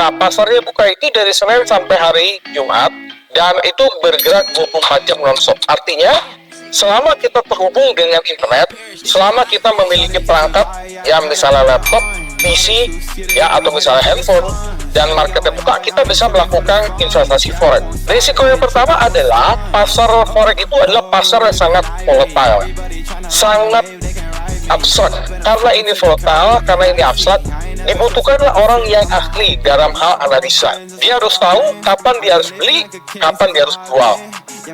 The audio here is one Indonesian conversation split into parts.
Nah, pasarnya buka itu dari Senin sampai hari Jumat, dan itu bergerak 24 jam non-stop. Artinya, selama kita terhubung dengan internet, selama kita memiliki perangkat, ya misalnya laptop, PC, ya atau misalnya handphone, dan marketnya buka, kita bisa melakukan investasi forex. Risiko yang pertama adalah pasar forex itu adalah pasar yang sangat volatile, sangat abstrak. Karena ini volatile, karena ini abstrak, dibutuhkanlah orang yang ahli dalam hal analisa. Dia harus tahu kapan dia harus beli, kapan dia harus jual,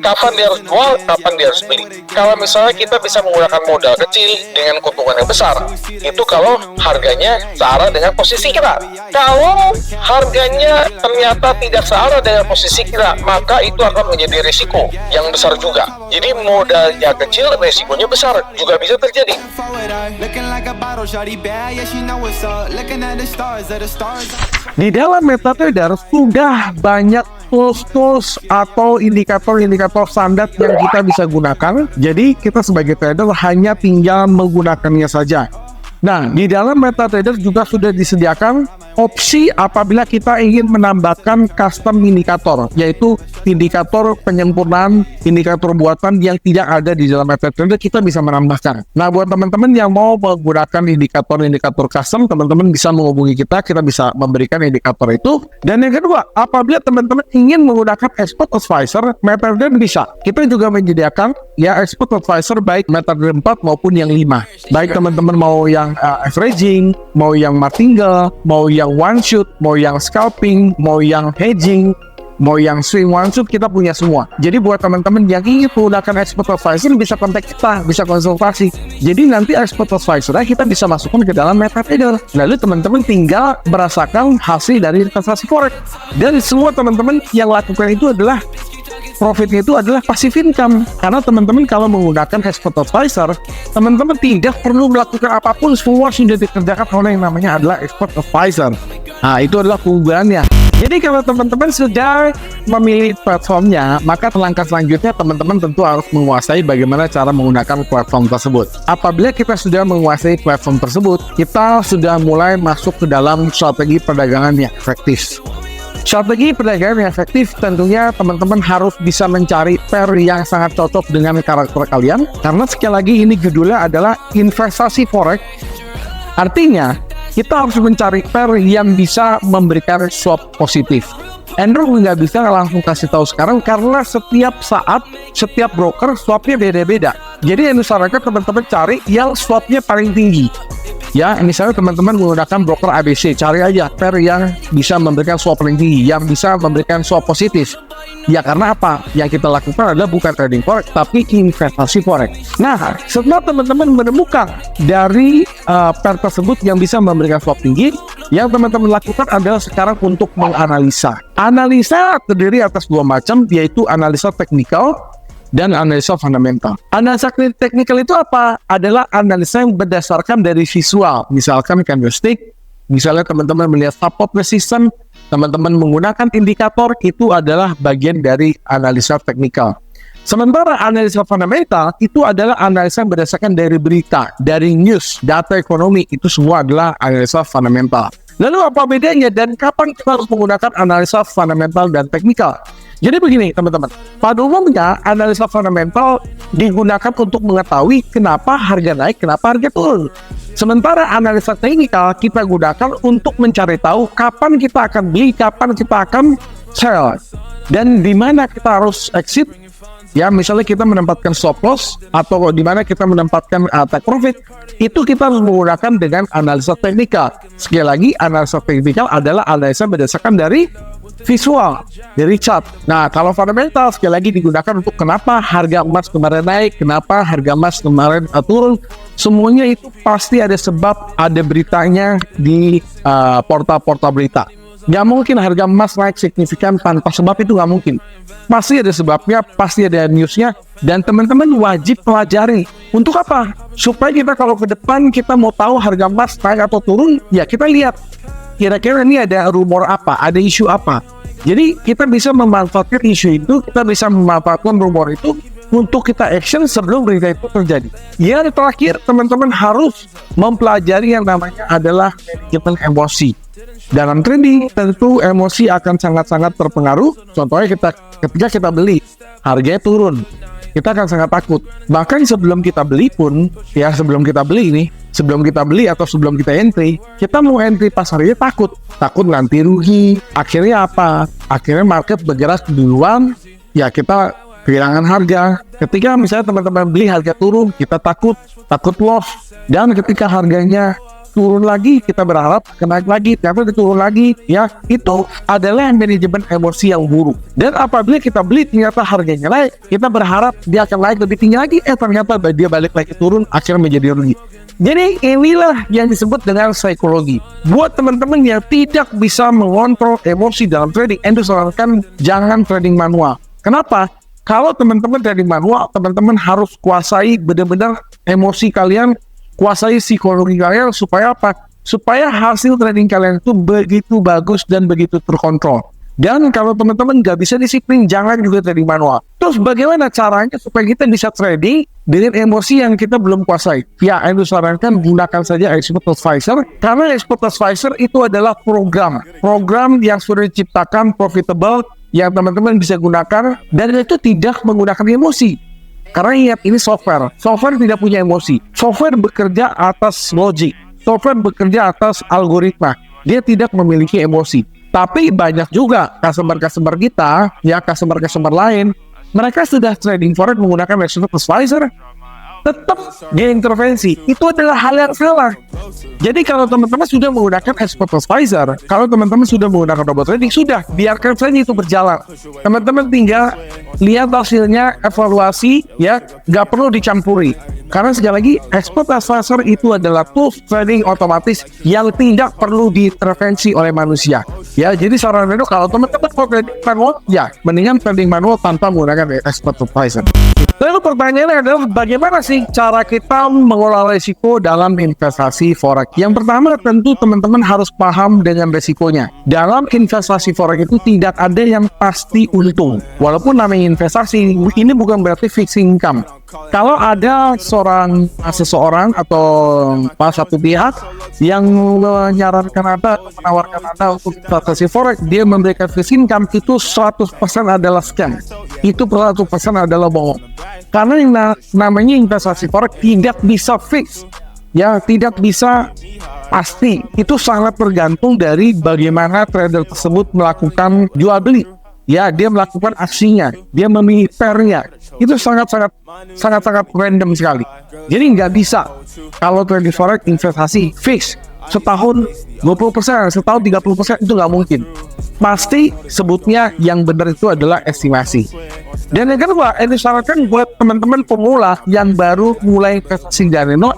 kapan dia harus jual, kapan dia harus beli. Kalau misalnya kita bisa menggunakan modal kecil dengan keuntungan yang besar, itu kalau harganya searah dengan posisi kita. Kalau harganya ternyata tidak searah dengan posisi kita, maka itu akan menjadi risiko yang besar juga. Jadi modalnya kecil, risikonya besar, juga bisa terjadi. Di dalam MetaTrader sudah banyak tools atau indikator-indikator standar yang kita bisa gunakan. Jadi kita sebagai trader hanya tinggal menggunakannya saja. Nah, di dalam MetaTrader juga sudah disediakan opsi apabila kita ingin menambahkan custom indikator, yaitu indikator penyempurnaan, indikator buatan yang tidak ada di dalam MetaTrader, kita bisa menambahkan. Nah, buat teman-teman yang mau menggunakan indikator-indikator custom, teman-teman bisa menghubungi kita bisa memberikan indikator itu. Dan yang kedua, apabila teman-teman ingin menggunakan expert advisor, MetaTrader bisa. Kita juga menyediakan ya expert advisor baik MetaTrader 4 maupun yang 5. Baik teman-teman mau yang averaging, mau yang martingale, mau yang one shoot, mau yang scalping, mau yang hedging, mau yang swing one shoot, kita punya semua. Jadi buat teman-teman yang ingin menggunakan expert advisor bisa kontak kita, bisa konsultasi. Jadi nanti expert advisor kita bisa masukkan ke dalam MetaTrader. Lalu teman-teman tinggal merasakan hasil dari investasi forex. Dan semua teman-teman yang lakukan itu adalah profitnya itu adalah passive income. Karena teman-teman kalau menggunakan expert advisor, teman-teman tidak perlu melakukan apapun, semua sudah dikerjakan oleh yang namanya adalah expert advisor. Nah, itu adalah keunggulannya. Jadi kalau teman-teman sudah memilih platformnya, maka langkah selanjutnya teman-teman tentu harus menguasai bagaimana cara menggunakan platform tersebut. Apabila kita sudah menguasai platform tersebut, kita sudah mulai masuk ke dalam strategi perdagangan yang efektif. Strategi perdagangan yang efektif tentunya teman-teman harus bisa mencari pair yang sangat cocok dengan karakter kalian. Karena sekali lagi ini judulnya adalah investasi forex. Artinya kita harus mencari pair yang bisa memberikan swap positif. Andrew nggak bisa langsung kasih tahu sekarang karena setiap saat, setiap broker swapnya beda-beda. Jadi yang disarankan teman-teman cari yang swapnya paling tinggi. Ya, misalnya teman-teman menggunakan broker ABC, cari aja pair yang bisa memberikan swap paling tinggi, yang bisa memberikan swap positif. Ya, karena apa? Yang kita lakukan adalah bukan trading forex, tapi investasi forex. Nah, setelah teman-teman menemukan dari pair tersebut yang bisa memberikan swap tinggi, yang teman-teman lakukan adalah sekarang untuk menganalisa. Analisa terdiri atas dua macam, yaitu analisa teknikal dan analisa fundamental. Analisa teknikal itu apa? Adalah analisa yang berdasarkan dari visual. Misalkan candlestick, misalnya teman-teman melihat support resistance, teman-teman menggunakan indikator, itu adalah bagian dari analisa teknikal. Sementara analisa fundamental itu adalah analisa yang berdasarkan dari berita, dari news, data ekonomi, itu semua adalah analisa fundamental. Lalu apa bedanya dan kapan kita harus menggunakan analisa fundamental dan teknikal? Jadi begini teman-teman, pada umumnya analisa fundamental digunakan untuk mengetahui kenapa harga naik, kenapa harga turun. Sementara analisa teknikal kita gunakan untuk mencari tahu kapan kita akan beli, kapan kita akan sell, dan di mana kita harus exit. Ya, misalnya kita menempatkan stop loss atau di mana kita menempatkan take profit, itu kita harus menggunakan dengan analisa teknikal. Sekali lagi, analisa teknikal adalah analisa berdasarkan dari visual, dari chart. Nah, kalau fundamental sekali lagi digunakan untuk kenapa harga emas kemarin naik, kenapa harga emas kemarin turun. Semuanya itu pasti ada sebab, ada beritanya di portal-portal berita. Nggak mungkin harga emas naik signifikan tanpa sebab, itu nggak mungkin. Pasti ada sebabnya, pasti ada newsnya, dan teman-teman wajib pelajari. Untuk apa? Supaya kita kalau ke depan kita mau tahu harga emas naik atau turun, ya kita lihat kira-kira ini ada rumor apa, ada isu apa. Jadi kita bisa memanfaatkan isu itu, kita bisa memanfaatkan rumor itu untuk kita action sebelum berita itu terjadi. Yang terakhir, teman-teman harus mempelajari yang namanya adalah manajemen emosi. Dalam trading tentu emosi akan sangat-sangat terpengaruh. Contohnya ketika kita beli, harganya turun, kita akan sangat takut. Bahkan sebelum kita beli pun, ya sebelum kita beli atau sebelum kita entry, kita mau entry pasar ini takut nanti rugi. Akhirnya apa? Akhirnya market bergerak duluan, ya kita kehilangan harga. Ketika misalnya teman-teman beli harga turun, kita takut loss. Dan ketika harganya turun lagi, kita berharap naik lagi, ternyata turun lagi. Ya, itu adalah manajemen emosi yang buruk. Dan apabila kita beli ternyata harganya naik, kita berharap dia akan naik lebih tinggi lagi, ternyata dia balik lagi turun, akhirnya menjadi rugi. Jadi inilah yang disebut dengan psikologi. Buat teman-teman yang tidak bisa mengontrol emosi dalam trading, Endo sarankan jangan trading manual. Kenapa? Kalau teman-teman trading manual, teman-teman harus kuasai benar-benar emosi kalian, kuasai psikologi kalian, supaya apa? Supaya hasil trading kalian itu begitu bagus dan begitu terkontrol. Dan kalau teman-teman nggak bisa disiplin, jangan juga trading manual. Terus bagaimana caranya supaya kita bisa trading dengan emosi yang kita belum kuasai? Ya, Endo sarankan gunakan saja Expert Advisor, karena Expert Advisor itu adalah program yang sudah diciptakan profitable, yang teman-teman bisa gunakan, dan itu tidak menggunakan emosi. Karena ingat, ini software tidak punya emosi. Software bekerja atas logik, software bekerja atas algoritma, dia tidak memiliki emosi. Tapi banyak juga customer kita, ya customer lain, mereka sudah trading forex menggunakan Expert Advisor, tetap dia intervensi. Itu adalah hal yang salah. Jadi kalau teman-teman sudah menggunakan Expert Advisor, kalau teman-teman sudah menggunakan robot trading, sudah biarkan saja itu berjalan. Teman-teman tinggal lihat hasilnya, evaluasi, ya nggak perlu dicampuri. Karena sekali lagi, Expert Advisor itu adalah tools trading otomatis yang tidak perlu diintervensi oleh manusia. Ya, jadi saran itu kalau teman-teman mau trading manual, ya mendingan trading manual tanpa menggunakan Expert Advisor. Lalu pertanyaannya adalah bagaimana sih cara kita mengelola risiko dalam investasi forex? Yang pertama tentu teman-teman harus paham dengan risikonya. Dalam investasi forex itu tidak ada yang pasti untung. Walaupun namanya investasi, ini bukan berarti fixed income. Kalau ada seseorang atau satu pihak yang menyarankan Anda, menawarkan Anda untuk investasi forex, dia memberikan fixed income, itu 100% adalah scam. Itu 100% adalah bohong. Karena yang namanya investasi forex tidak bisa fix, ya tidak bisa pasti. Itu sangat tergantung dari bagaimana trader tersebut melakukan jual beli. Ya, dia melakukan aksinya, dia memilih pairnya. Itu sangat random sekali. Jadi nggak bisa kalau trading forex investasi fix setahun 20%, setahun 30%, itu nggak mungkin. Pasti sebutnya yang benar itu adalah estimasi. Dan yang kedua, Endo sarankan buat teman-teman pemula yang baru mulai investasi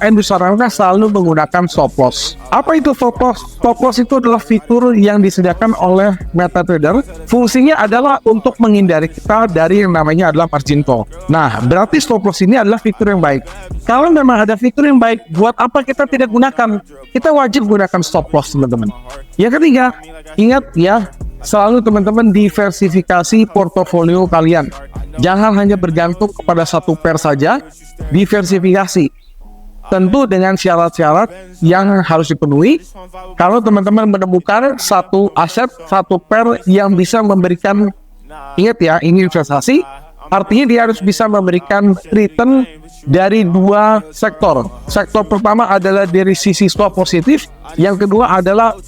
Endo sarankan selalu menggunakan stop loss. Apa itu stop loss? Stop loss itu adalah fitur yang disediakan oleh MetaTrader. Fungsinya adalah untuk menghindari kita dari yang namanya adalah margin call. Nah, berarti stop loss ini adalah fitur yang baik. Kalau memang ada fitur yang baik, buat apa kita tidak gunakan? Kita wajib gunakan stop loss, teman-teman. Yang ketiga, ingat ya, selalu teman-teman diversifikasi portofolio kalian. Jangan hanya bergantung kepada satu pair saja, diversifikasi. Tentu dengan syarat-syarat yang harus dipenuhi. Kalau teman-teman menemukan satu aset, satu pair yang bisa memberikan, ingat ya, ini investasi, artinya dia harus bisa memberikan return dari dua sektor. Sektor pertama adalah dari sisi swap positif, yang kedua adalah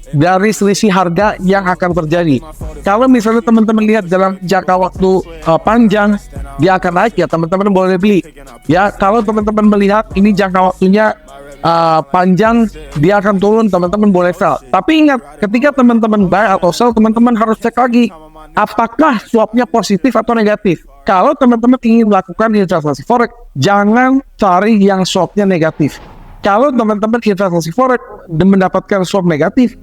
dari selisih harga yang akan terjadi. Kalau misalnya teman-teman lihat dalam jangka waktu panjang, dia akan naik, ya teman-teman boleh beli. Ya, kalau teman-teman melihat ini jangka waktunya panjang, dia akan turun, teman-teman boleh sell. Tapi ingat, ketika teman-teman buy atau sell, teman-teman harus cek lagi apakah swapnya positif atau negatif. Kalau teman-teman ingin melakukan investasi forex, jangan cari yang swapnya negatif. Kalau teman-teman investasi forex dan mendapatkan swap negatif,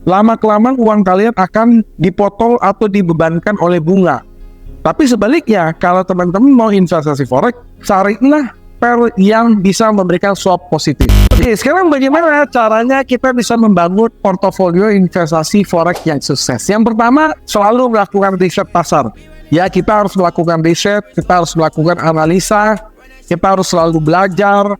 lama-kelamaan uang kalian akan dipotong atau dibebankan oleh bunga. Tapi sebaliknya, kalau teman-teman mau investasi forex, carilah pair yang bisa memberikan swap positif. Oke, sekarang bagaimana caranya kita bisa membangun portofolio investasi forex yang sukses? Yang pertama, selalu melakukan riset pasar. Ya, kita harus melakukan riset, kita harus melakukan analisa, kita harus selalu belajar,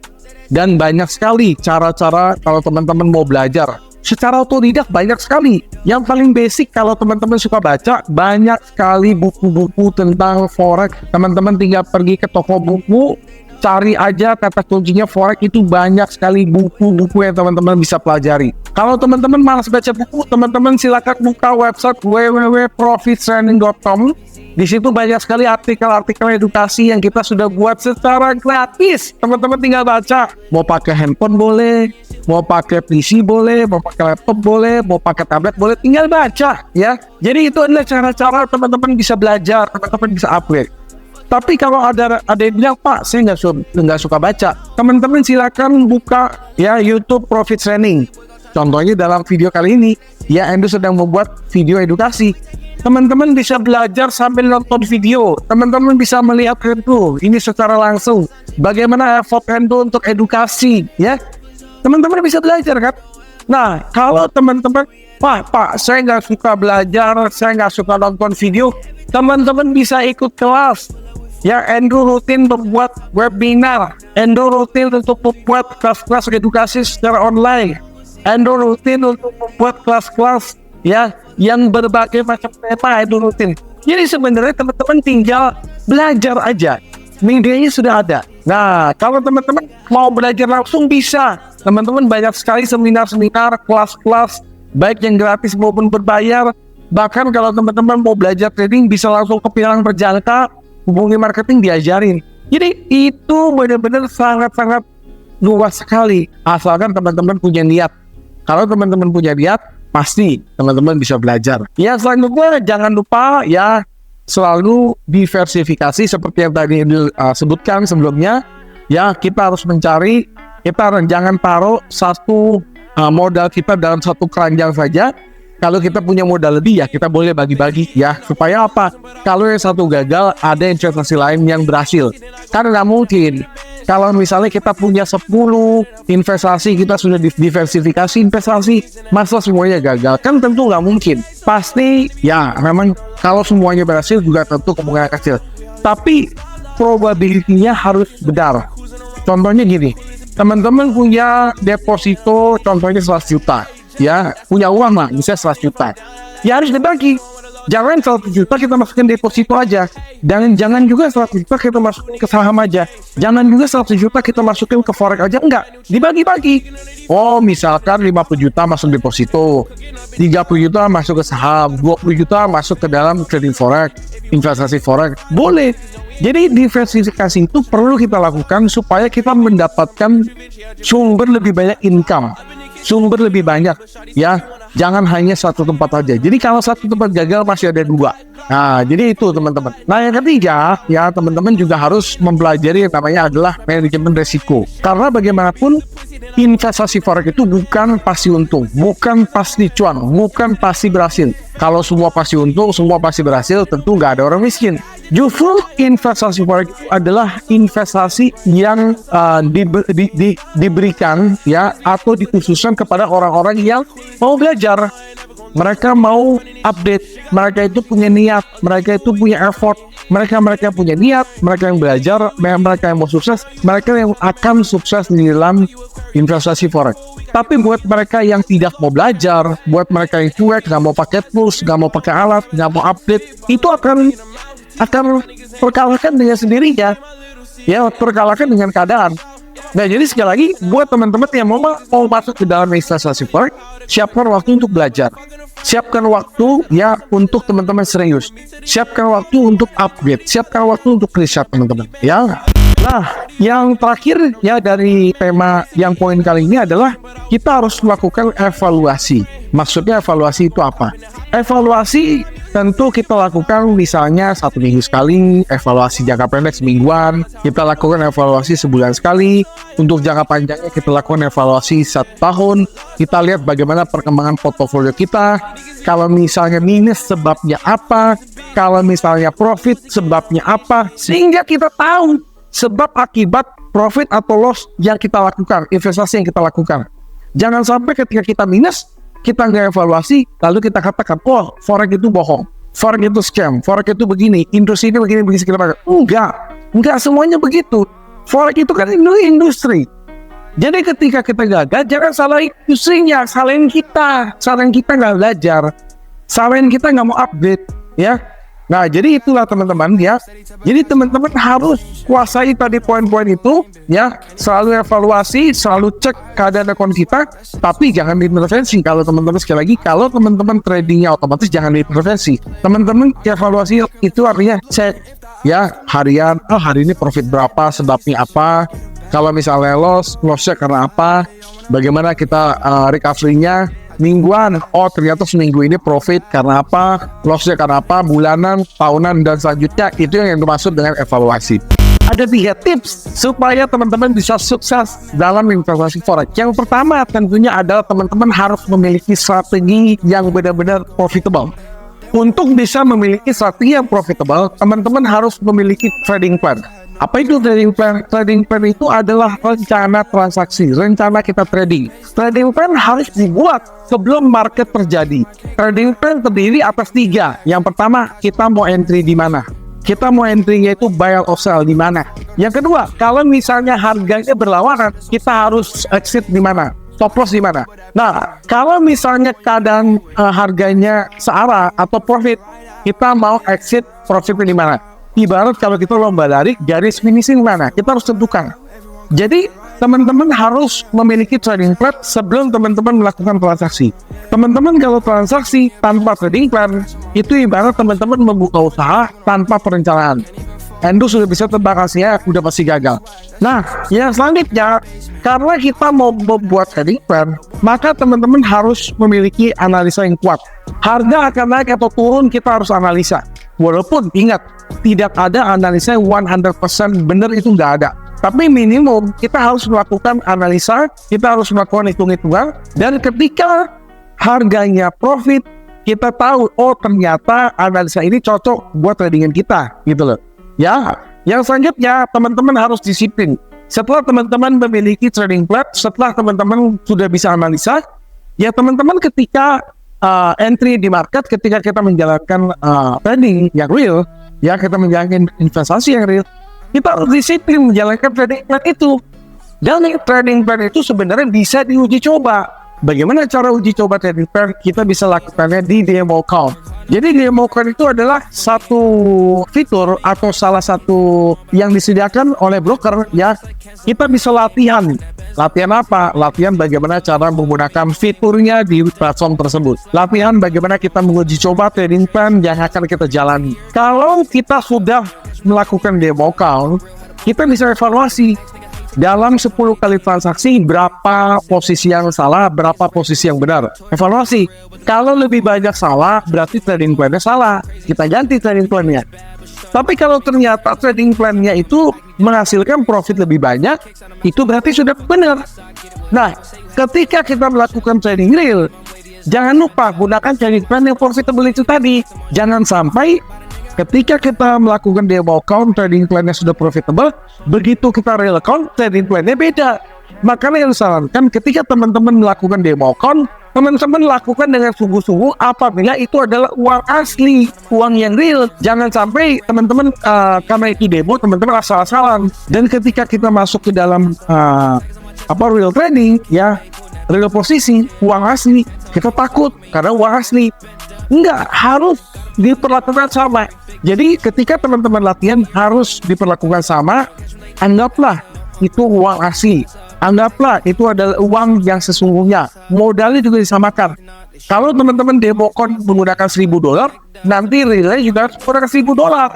dan banyak sekali cara-cara kalau teman-teman mau belajar. secara otodidak banyak sekali. Yang paling basic kalau teman-teman suka baca, banyak sekali buku-buku tentang forex. Teman-teman tinggal pergi ke toko buku, cari aja kata kuncinya forex, itu banyak sekali buku-buku yang teman-teman bisa pelajari. Kalau teman-teman malas baca buku, teman-teman silakan buka website www.profittraining.com. Di situ banyak sekali artikel-artikel edukasi yang kita sudah buat secara gratis. Teman-teman tinggal baca. Mau pakai handphone boleh, mau pakai PC boleh, mau pakai laptop boleh, mau pakai tablet boleh, tinggal baca ya. Jadi itu adalah cara-cara teman-teman bisa belajar, teman-teman bisa upgrade. Tapi kalau ada yang bilang, Pak, saya nggak suka baca, teman-teman silakan buka ya YouTube Profit Training. Contohnya dalam video kali ini, ya Endo sedang membuat video edukasi. Teman-teman bisa belajar sambil nonton video. Teman-teman bisa melihat Endo ini secara langsung. Bagaimana effort Endo untuk edukasi, ya. Teman-teman bisa belajar kan? Nah, kalau teman-teman, Pak, saya nggak suka belajar, saya nggak suka nonton video, teman-teman bisa ikut kelas. Ya, Endo rutin membuat webinar, Endo rutin untuk membuat kelas-kelas edukasi secara online, Endo rutin untuk membuat kelas-kelas ya yang berbagai macam tema, Endo rutin. Jadi sebenarnya teman-teman tinggal belajar aja, medianya sudah ada. Nah, kalau teman-teman mau belajar langsung bisa. Teman-teman banyak sekali seminar-seminar, kelas-kelas, baik yang gratis maupun berbayar. Bahkan kalau teman-teman mau belajar trading, bisa langsung ke pilar berjangka, hubungi marketing, diajarin. Jadi itu benar-benar sangat-sangat luas sekali, asalkan teman-teman punya niat. Kalau teman-teman punya niat, pasti teman-teman bisa belajar. Ya, selanjutnya jangan lupa ya selalu diversifikasi seperti yang tadi sebutkan sebelumnya. Ya, kita harus mencari, kita jangan taruh satu modal kita dalam satu keranjang saja. Kalau kita punya modal lebih, ya kita boleh bagi-bagi ya. Supaya apa? Kalau yang satu gagal, ada investasi lain yang berhasil. Karena nggak mungkin kalau misalnya kita punya 10 investasi, kita sudah diversifikasi investasi, masa semuanya gagal? Kan tentu nggak mungkin. Pasti ya memang kalau semuanya berhasil juga tentu kemungkinan kecil. Tapi probability-nya harus benar. Contohnya gini, teman-teman punya deposito contohnya 100 juta. Ya, punya uang lah, misalnya 100 juta. Ya harus dibagi. Jangan 100 juta kita masukin deposito aja. Dan jangan juga 100 juta kita masukin ke saham aja. Jangan juga 100 juta kita masukin ke forex aja. Enggak, dibagi-bagi. Oh, misalkan 50 juta masuk deposito, 30 juta masuk ke saham, 20 juta masuk ke dalam trading forex, investasi forex. Boleh. Jadi diversifikasi itu perlu kita lakukan supaya kita mendapatkan sumber lebih banyak income, sumber lebih banyak ya, jangan hanya satu tempat aja. Jadi kalau satu tempat gagal masih ada dua. Nah, jadi itu teman-teman. Nah, yang ketiga ya, teman-teman juga harus mempelajari yang namanya adalah manajemen resiko. Karena bagaimanapun investasi forex itu bukan pasti untung, bukan pasti cuan, bukan pasti berhasil. Kalau semua pasti untung, semua pasti berhasil, tentu nggak ada orang miskin. Justru investasi forex itu adalah investasi yang diberikan ya, atau dikhususkan kepada orang-orang yang mau belajar. Mereka mau update, mereka itu punya niat, mereka itu punya effort, mereka punya niat, mereka yang belajar, mereka yang mau sukses, mereka yang akan sukses di dalam investasi forex. Tapi buat mereka yang tidak mau belajar, buat mereka yang cuek, nggak mau pakai tools, nggak mau pakai alat, nggak mau update, itu akan terkalahkan dengan sendirinya, ya, terkalahkan dengan keadaan. Nah, jadi sekali lagi buat teman-teman yang mau masuk ke dalam investasi forex, siapkan waktu untuk belajar, siapkan waktu ya untuk teman-teman serius, siapkan waktu untuk upgrade, siapkan waktu untuk riset teman-teman ya. Nah, yang terakhir ya dari tema yang poin kali ini adalah kita harus melakukan evaluasi. Maksudnya evaluasi itu apa? Evaluasi tentu kita lakukan misalnya 1 minggu sekali, evaluasi jangka pendek semingguan, kita lakukan evaluasi sebulan sekali, untuk jangka panjangnya kita lakukan evaluasi 1 tahun, kita lihat bagaimana perkembangan portofolio kita, kalau misalnya minus sebabnya apa, kalau misalnya profit sebabnya apa, sehingga kita tahu sebab akibat profit atau loss yang kita lakukan, investasi yang kita lakukan. Jangan sampai ketika kita minus, kita nggak evaluasi, lalu kita katakan, oh, forex itu bohong, forex itu scam, forex itu begini, industri ini begini segala macam. Enggak semuanya begitu. Forex itu kan industri. Jadi ketika kita gagal, jangan salahin industrinya, salahin kita nggak belajar, salahin kita nggak mau upgrade, ya. Nah, jadi itulah teman-teman ya. Jadi teman-teman harus kuasai tadi poin-poin itu ya. Selalu evaluasi, selalu cek keadaan akun kita, tapi jangan diintervensi. Kalau teman-teman sekali lagi, kalau teman-teman tradingnya otomatis jangan diintervensi. Teman-teman evaluasi itu artinya cek ya harian, hari ini profit berapa, sebabnya apa. Kalau misalnya lossnya karena apa, bagaimana kita recovery-nya. Mingguan, ternyata seminggu ini profit karena apa, lossnya karena apa, bulanan, tahunan, dan selanjutnya. Itu yang dimaksud dengan evaluasi. Ada 3 tips supaya teman-teman bisa sukses dalam investasi forex. Yang pertama tentunya adalah teman-teman harus memiliki strategi yang benar-benar profitable. Untuk bisa memiliki strategi yang profitable, teman-teman harus memiliki trading plan. Apa itu trading plan? Trading plan itu adalah rencana transaksi, rencana kita trading. Trading plan harus dibuat sebelum market terjadi. Trading plan terdiri atas 3. Yang pertama, kita mau entry di mana? Kita mau entry yaitu buy or sell di mana? Yang kedua, kalau misalnya harganya berlawanan, kita harus exit di mana? Stop loss di mana? Nah, kalau misalnya keadaan harganya searah atau profit, kita mau exit profit di mana? Ibarat kalau kita lomba lari, garis finishing mana? Kita harus tentukan. Jadi, teman-teman harus memiliki trading plan sebelum teman-teman melakukan transaksi. Teman-teman kalau transaksi tanpa trading plan, itu ibarat teman-teman membuka usaha tanpa perencanaan. Endo sudah bisa tebak hasilnya, udah pasti gagal. Nah, yang selanjutnya, karena kita mau membuat trading plan, maka teman-teman harus memiliki analisa yang kuat. Harga akan naik atau turun, kita harus analisa. Walaupun ingat, tidak ada analisa 100% benar, itu nggak ada. Tapi minimum kita harus melakukan analisa, kita harus melakukan hitung-hitungan, dan ketika harganya profit, kita tahu, ternyata analisa ini cocok buat tradingan kita, gitu loh. Ya, yang selanjutnya teman-teman harus disiplin. Setelah teman-teman memiliki trading plan, setelah teman-teman sudah bisa analisa, ya teman-teman ketika entry di market, ketika kita menjalankan trading yang real, ya kita menjalankan investasi yang real, kita harus disiplin menjalankan trading plan itu. Dan trading plan itu sebenarnya bisa diuji coba. Bagaimana cara uji coba trading plan? Kita bisa lakukannya di demo account. Jadi demo account itu adalah satu fitur atau salah satu yang disediakan oleh broker ya. Kita bisa latihan. Latihan apa? Latihan bagaimana cara menggunakan fiturnya di platform tersebut. Latihan bagaimana kita menguji coba trading plan yang akan kita jalani. Kalau kita sudah melakukan demo account, kita bisa evaluasi. Dalam 10 kali transaksi, berapa posisi yang salah, berapa posisi yang benar. Evaluasi. Kalau lebih banyak salah, berarti trading plan-nya salah. Kita ganti trading plan-nya. Tapi kalau ternyata trading plan-nya itu menghasilkan profit lebih banyak, itu berarti sudah benar. Nah, ketika kita melakukan trading real, jangan lupa gunakan trading plan yang profitable itu tadi. Jangan sampai ketika kita melakukan demo account, trading plan-nya sudah profitable, begitu kita real account, trading plan-nya beda. Makanya yang disarankan ketika teman-teman melakukan demo account, teman-teman lakukan dengan sungguh-sungguh apabila itu adalah uang asli, uang yang real. Jangan sampai teman-teman karena itu demo, teman-teman asal-asalan. Dan ketika kita masuk ke dalam real trading, ya real posisi, uang asli, kita takut karena uang asli. Enggak, harus diperlakukan sama. Jadi ketika teman-teman latihan harus diperlakukan sama. Anggaplah itu uang asli, anggaplah itu adalah uang yang sesungguhnya, modalnya juga disamakan. Kalau teman-teman demo account menggunakan $1.000, nanti realnya juga menggunakan $1.000.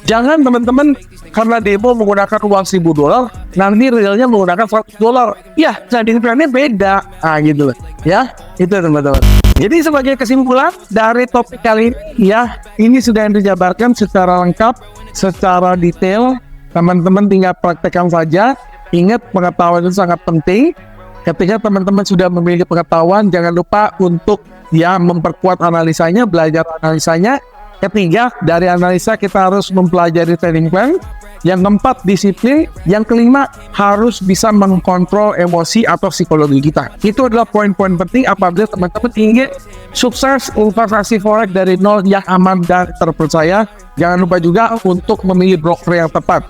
Jangan teman-teman karena demo menggunakan uang $1.000, nanti realnya menggunakan $100. Ya, trading plan-nya beda. Gitu loh. Ya, itu teman-teman. Jadi sebagai kesimpulan dari topik kali ini, ya, ini sudah dijabarkan secara lengkap, secara detail. Teman-teman tinggal praktekkan saja. Ingat, pengetahuan itu sangat penting. Ketika teman-teman sudah memiliki pengetahuan, jangan lupa untuk memperkuat analisanya, belajar analisanya. Ketiga, dari analisa kita harus mempelajari trading plan. Yang keempat, disiplin. Yang kelima, harus bisa mengkontrol emosi atau psikologi kita. Itu adalah poin-poin penting apabila teman-teman ingin sukses investasi forex dari nol yang aman dan terpercaya. Jangan lupa juga untuk memilih broker yang tepat.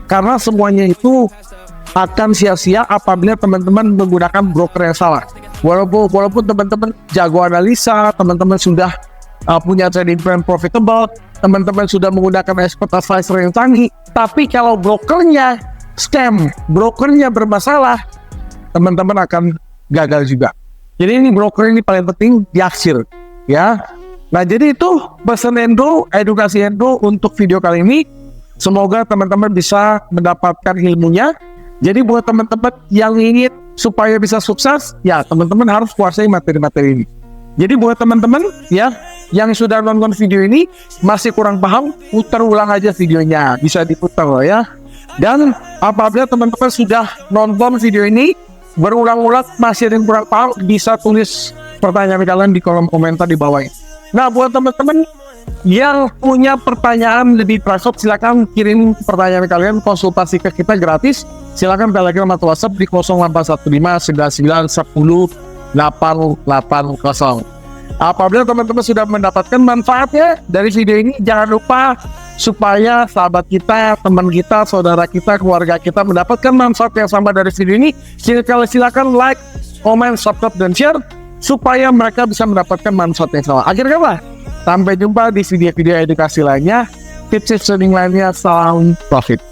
Karena semuanya itu akan sia-sia apabila teman-teman menggunakan broker yang salah. Walaupun teman-teman jago analisa, teman-teman sudah punya trading plan profitable, teman-teman sudah menggunakan expert advisor yang canggih, tapi kalau brokernya scam, brokernya bermasalah, teman-teman akan gagal juga. Jadi ini broker ini paling penting diaksir, ya. Nah, jadi itu pesan Endo, edukasi Endo untuk video kali ini. Semoga teman-teman bisa mendapatkan ilmunya. Jadi buat teman-teman yang ingin supaya bisa sukses, ya teman-teman harus kuasai materi-materi ini. Jadi buat teman-teman ya yang sudah nonton video ini masih kurang paham, putar ulang aja videonya, bisa diputar loh ya. Dan apabila teman-teman sudah nonton video ini berulang-ulang masih ada yang kurang paham, bisa tulis pertanyaan kalian di kolom komentar di bawah ini. Nah, buat teman-teman yang punya pertanyaan lebih private, silakan kirim pertanyaan kalian, konsultasi ke kita gratis. Silakan Telegram atau WhatsApp di 0819910880. Apabila teman-teman sudah mendapatkan manfaatnya dari video ini, jangan lupa supaya sahabat kita, teman kita, saudara kita, keluarga kita mendapatkan manfaat yang sama dari video ini. Silakan like, comment, subscribe, dan share supaya mereka bisa mendapatkan manfaat yang sama. Akhirnya apa? Sampai jumpa di video-video edukasi lainnya, tips trading lainnya. Salam profit.